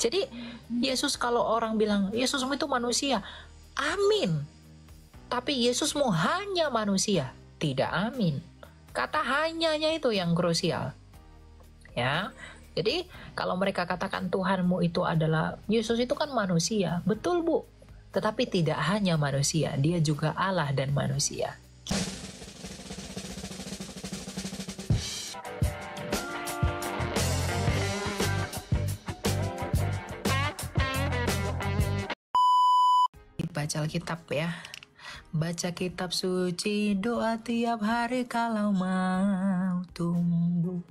Jadi Yesus, kalau orang bilang Yesusmu itu manusia, amin. Tapi Yesusmu hanya manusia, tidak amin. Kata hanyanya itu yang krusial. Ya. Jadi kalau mereka katakan Tuhanmu itu adalah Yesus, itu kan manusia. Betul, Bu. Tetapi tidak hanya manusia, dia juga Allah dan manusia. Baca Alkitab ya. Baca kitab suci, doa tiap hari kalau mau tumbuh.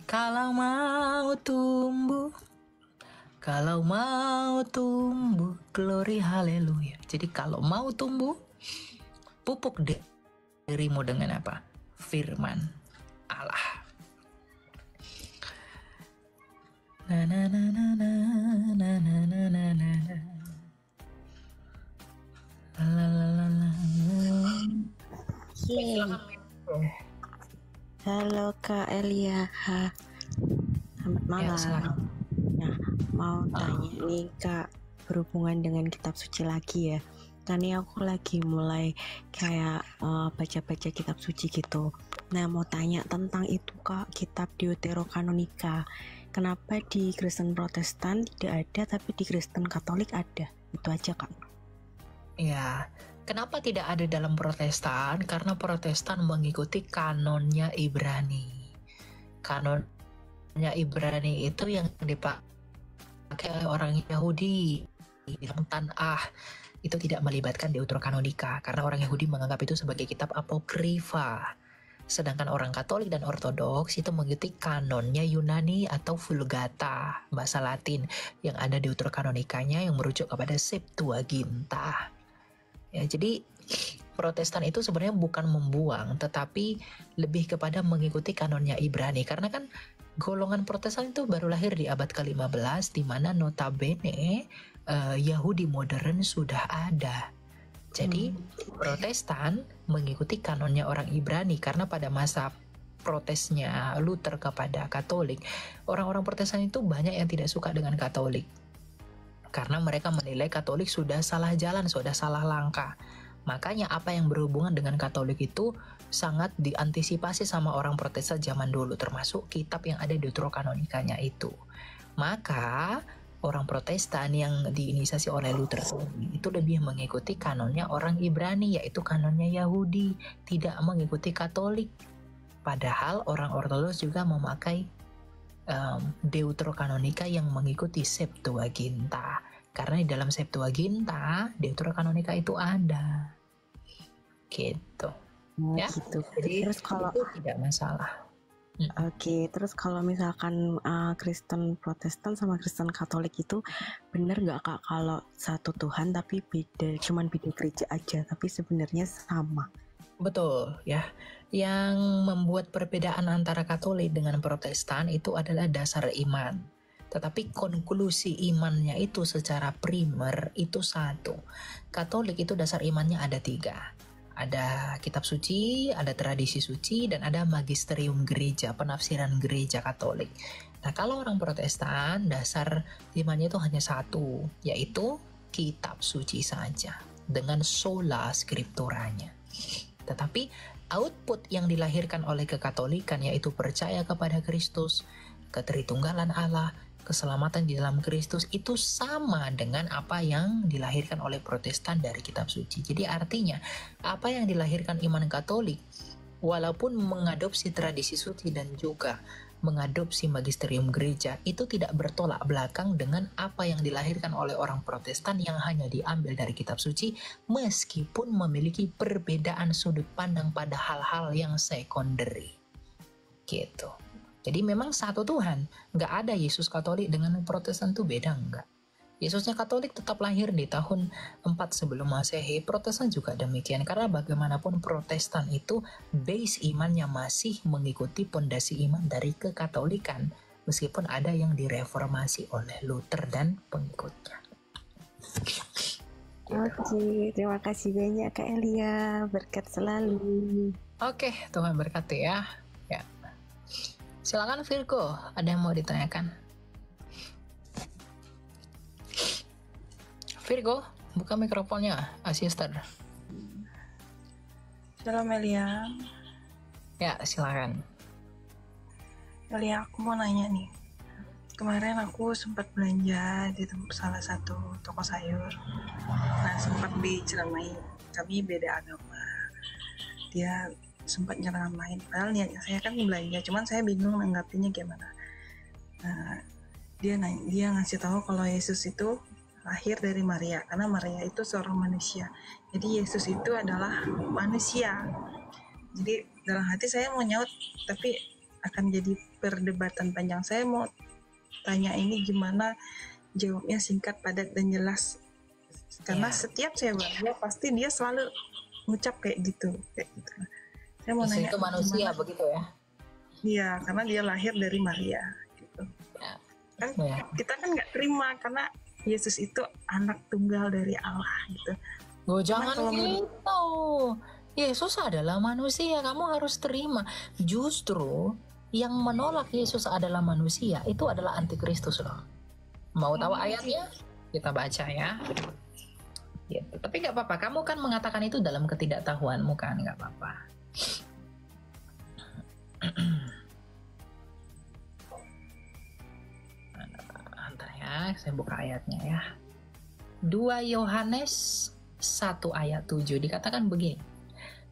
Kalau mau tumbuh, kalau mau tumbuh, glory haleluya. Jadi kalau mau tumbuh, pupuk dirimu dengan apa? Firman Allah. Na na na na na na na na na na. La la la la. Halo Kak Elia, selamat malam. Ya, nah, mau tanya nih Kak, berhubungan dengan kitab suci lagi ya. Kan ini aku lagi mulai kayak baca-baca kitab suci gitu. Nah, mau tanya tentang itu Kak, kitab Deuterokanonika. Kenapa di Kristen Protestan tidak ada, tapi di Kristen Katolik ada? Itu aja Kak. Ya, kenapa tidak ada dalam Protestan? Karena Protestan mengikuti kanonnya Ibrani. Kanonnya Ibrani itu yang dipakai oleh orang Yahudi dalam Tanakh. Itu tidak melibatkan Deuterokanonika karena orang Yahudi menganggap itu sebagai kitab apokrifa. Sedangkan orang Katolik dan Ortodoks itu mengikuti kanonnya Yunani atau Vulgata, bahasa Latin, yang ada Deuterokanonikanya yang merujuk kepada Septuaginta. Ya, jadi Protestan itu sebenarnya bukan membuang, tetapi lebih kepada mengikuti kanonnya Ibrani. Karena kan golongan Protestan itu baru lahir di abad ke-15, di mana notabene Yahudi modern sudah ada. Jadi Protestan mengikuti kanonnya orang Ibrani, karena pada masa protesnya Luther kepada Katolik, orang-orang Protestan itu banyak yang tidak suka dengan Katolik. Karena mereka menilai Katolik sudah salah jalan, sudah salah langkah. Makanya apa yang berhubungan dengan Katolik itu sangat diantisipasi sama orang Protestan zaman dulu, termasuk kitab yang ada di Deuterokanonikanya itu. Maka orang Protestan yang diinisiasi oleh Luther itu lebih mengikuti kanonnya orang Ibrani, yaitu kanonnya Yahudi, tidak mengikuti Katolik. Padahal orang Ortodoks juga memakai Deuterokanonika yang mengikuti Septuaginta, karena di dalam Septuaginta Deuterokanonika itu ada, gitu. Ya, Gitu. jadi Terus kalau itu tidak masalah. Oke, terus kalau misalkan Kristen Protestan sama Kristen Katolik itu benar nggak Kak kalau satu Tuhan tapi beda, cuman beda gereja aja, tapi sebenarnya sama? Betul ya. Yang membuat perbedaan antara Katolik dengan Protestan itu adalah dasar iman. Tetapi konklusi imannya itu secara primer itu satu. Katolik itu dasar imannya ada 3. Ada kitab suci, ada tradisi suci, dan ada magisterium gereja, penafsiran gereja Katolik. Nah, kalau orang Protestan, dasar imannya itu hanya satu, yaitu kitab suci saja, dengan sola scripturanya. Tetapi output yang dilahirkan oleh kekatolikan, yaitu percaya kepada Kristus, keteritunggalan Allah, keselamatan di dalam Kristus, itu sama dengan apa yang dilahirkan oleh Protestan dari kitab suci. Jadi artinya apa yang dilahirkan iman Katolik, walaupun mengadopsi tradisi suci dan juga mengadopsi magisterium gereja, itu tidak bertolak belakang dengan apa yang dilahirkan oleh orang Protestan yang hanya diambil dari kitab suci, meskipun memiliki perbedaan sudut pandang pada hal-hal yang secondary. Gitu. Jadi memang satu Tuhan, nggak ada Yesus Katolik dengan Protestan tuh beda, enggak. Yesusnya Katolik tetap lahir di tahun 4 sebelum Masehi, Protestan juga demikian, karena bagaimanapun Protestan itu base imannya masih mengikuti pondasi iman dari kekatolikan, meskipun ada yang direformasi oleh Luther dan pengikutnya. Oke, terima kasih banyak Kak Elia, berkat selalu. Oke, Tuhan berkati ya. Silakan Virgo, ada yang mau ditanyakan? Virgo, buka mikrofonnya, sister. Shalom Melia. Ya, silakan. Melia, aku mau nanya nih. Kemarin aku sempat belanja di salah satu toko sayur. Nah, sempat diceramai. Kami beda agama. Dia sempat nyeramain. Padahal niatnya saya kan belanja, cuman saya bingung nanggapinya gimana. Nah, dia ngasih tahu kalau Yesus itu lahir dari Maria, karena Maria itu seorang manusia. Jadi Yesus itu adalah manusia. Jadi dalam hati saya mau nyaut, tapi akan jadi perdebatan panjang. Saya mau tanya ini gimana jawabnya singkat, padat, dan jelas. Karena setiap saya belanja pasti dia selalu ngucap kayak gitu. Saya mau nanya itu manusia gimana? Begitu ya? Iya, karena dia lahir dari Maria. Gitu. Ya. Kan kita kan nggak terima karena Yesus itu anak tunggal dari Allah gitu. Oh, jangan gitu. Yesus adalah manusia, kamu harus terima. Justru yang menolak Yesus adalah manusia itu adalah antikristus loh. Mau tahu ayatnya? Kita baca ya. Gitu. Tapi nggak apa-apa, kamu kan mengatakan itu dalam ketidaktahuanmu kan, nggak apa-apa. Antar ya, saya buka ayatnya ya. 2 Yohanes 1 ayat 7 dikatakan begini.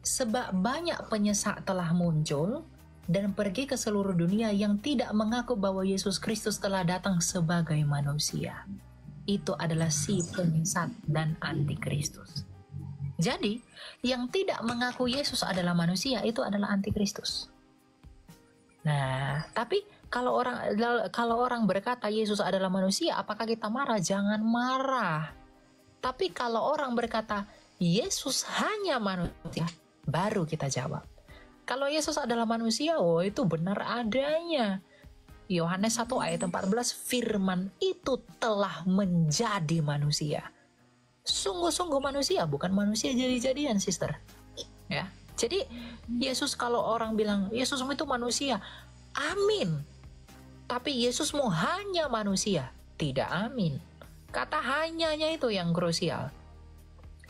Sebab banyak penyesak telah muncul dan pergi ke seluruh dunia yang tidak mengaku bahwa Yesus Kristus telah datang sebagai manusia. Itu adalah si penyesat dan antikristus. Jadi, yang tidak mengaku Yesus adalah manusia itu adalah antikristus. Nah, tapi kalau orang berkata Yesus adalah manusia, apakah kita marah? Jangan marah. Tapi kalau orang berkata Yesus hanya manusia, baru kita jawab. Kalau Yesus adalah manusia, itu benar adanya. Yohanes 1 ayat 14, firman itu telah menjadi manusia. Sungguh-sungguh manusia, bukan manusia jadi-jadian, sister. Ya. Jadi, Yesus kalau orang bilang, Yesusmu itu manusia, amin. Tapi Yesusmu hanya manusia, tidak amin. Kata hanyanya itu yang krusial.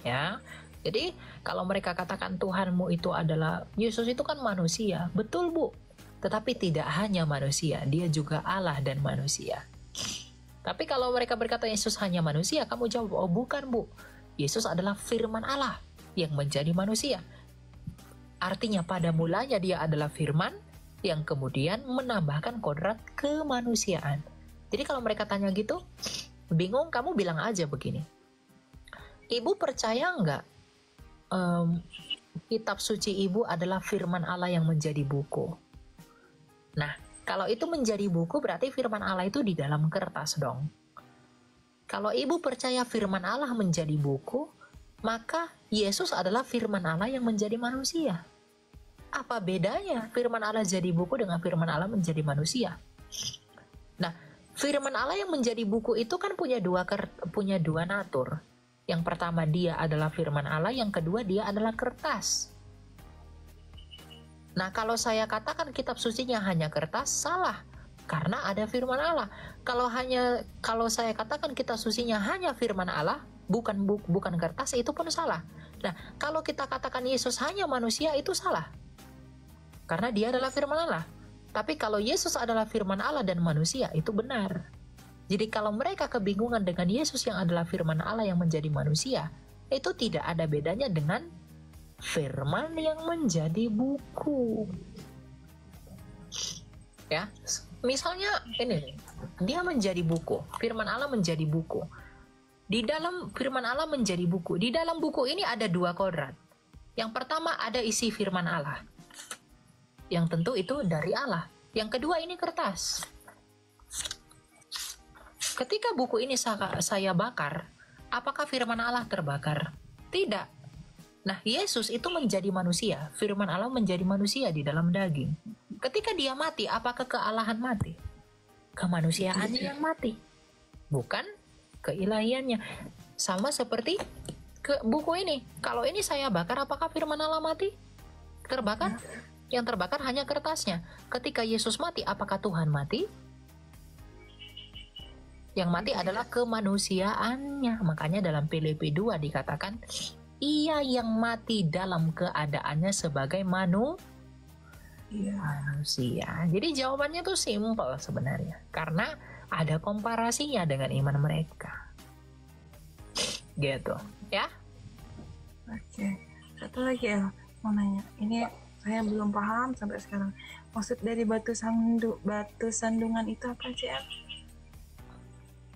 Ya. Jadi kalau mereka katakan Tuhanmu itu adalah Yesus itu kan manusia, betul Bu. Tetapi tidak hanya manusia, dia juga Allah dan manusia. Tapi kalau mereka berkata Yesus hanya manusia, kamu jawab, oh bukan Bu. Yesus adalah firman Allah yang menjadi manusia. Artinya pada mulanya dia adalah firman yang kemudian menambahkan kodrat kemanusiaan. Jadi kalau mereka tanya gitu, bingung, kamu bilang aja begini. Ibu percaya enggak? Kitab suci ibu adalah firman Allah yang menjadi buku. Nah, kalau itu menjadi buku berarti firman Allah itu di dalam kertas dong. Kalau ibu percaya firman Allah menjadi buku, maka Yesus adalah firman Allah yang menjadi manusia. Apa bedanya firman Allah jadi buku dengan firman Allah menjadi manusia? Nah, firman Allah yang menjadi buku itu kan punya dua natur. Yang pertama dia adalah firman Allah, yang kedua dia adalah kertas. Nah, kalau saya katakan kitab sucinya hanya kertas, salah. Karena ada firman Allah. Kalau saya katakan kitab sucinya hanya firman Allah, bukan kertas, itu pun salah. Nah, kalau kita katakan Yesus hanya manusia, itu salah. Karena dia adalah firman Allah. Tapi kalau Yesus adalah firman Allah dan manusia, itu benar. Jadi kalau mereka kebingungan dengan Yesus yang adalah firman Allah yang menjadi manusia, itu tidak ada bedanya dengan firman yang menjadi buku. Ya, misalnya ini, dia menjadi buku, firman Allah menjadi buku. Di dalam firman Allah menjadi buku, di dalam buku ini ada 2 kodrat. Yang pertama ada isi firman Allah, yang tentu itu dari Allah. Yang kedua ini kertas. Ketika buku ini saya bakar, apakah firman Allah terbakar? Tidak. Nah, Yesus itu menjadi manusia, firman Allah menjadi manusia di dalam daging. Ketika dia mati, apakah kealahan mati? Kemanusiaannya yang mati, bukan keilahiannya. Sama seperti ke buku ini. Kalau ini saya bakar, apakah firman Allah mati? Terbakar? Yang terbakar hanya kertasnya. Ketika Yesus mati, apakah Tuhan mati? Yang mati adalah kemanusiaannya. Makanya dalam Filipi 2 dikatakan, ia yang mati dalam keadaannya sebagai manusia. Jadi jawabannya tuh simple sebenarnya. Karena ada komparasinya dengan iman mereka. Gitu, ya. Oke. Satu lagi ya, mau nanya. Ini saya belum paham sampai sekarang. Maksud dari batu sandungan itu apa sih, El?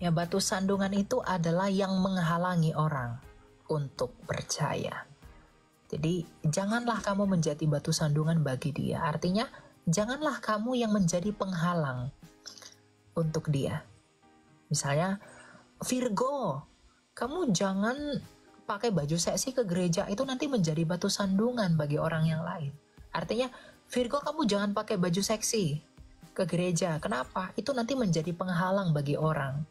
Ya, batu sandungan itu adalah yang menghalangi orang untuk percaya. Jadi janganlah kamu menjadi batu sandungan bagi dia. Artinya janganlah kamu yang menjadi penghalang untuk dia. Misalnya, Virgo, kamu jangan pakai baju seksi ke gereja, itu nanti menjadi batu sandungan bagi orang yang lain. Artinya, Virgo, kamu jangan pakai baju seksi ke gereja. Kenapa? Itu nanti menjadi penghalang bagi orang.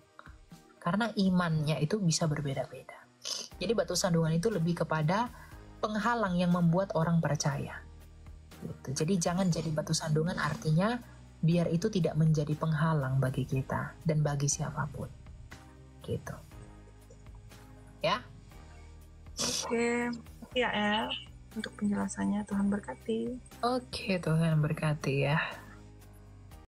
Karena imannya itu bisa berbeda-beda. Jadi batu sandungan itu lebih kepada penghalang yang membuat orang percaya. Gitu. Jadi jangan jadi batu sandungan, artinya biar itu tidak menjadi penghalang bagi kita dan bagi siapapun. Gitu. Ya? Oke. Ya, El. Untuk penjelasannya, Tuhan berkati. Oke, Tuhan berkati ya.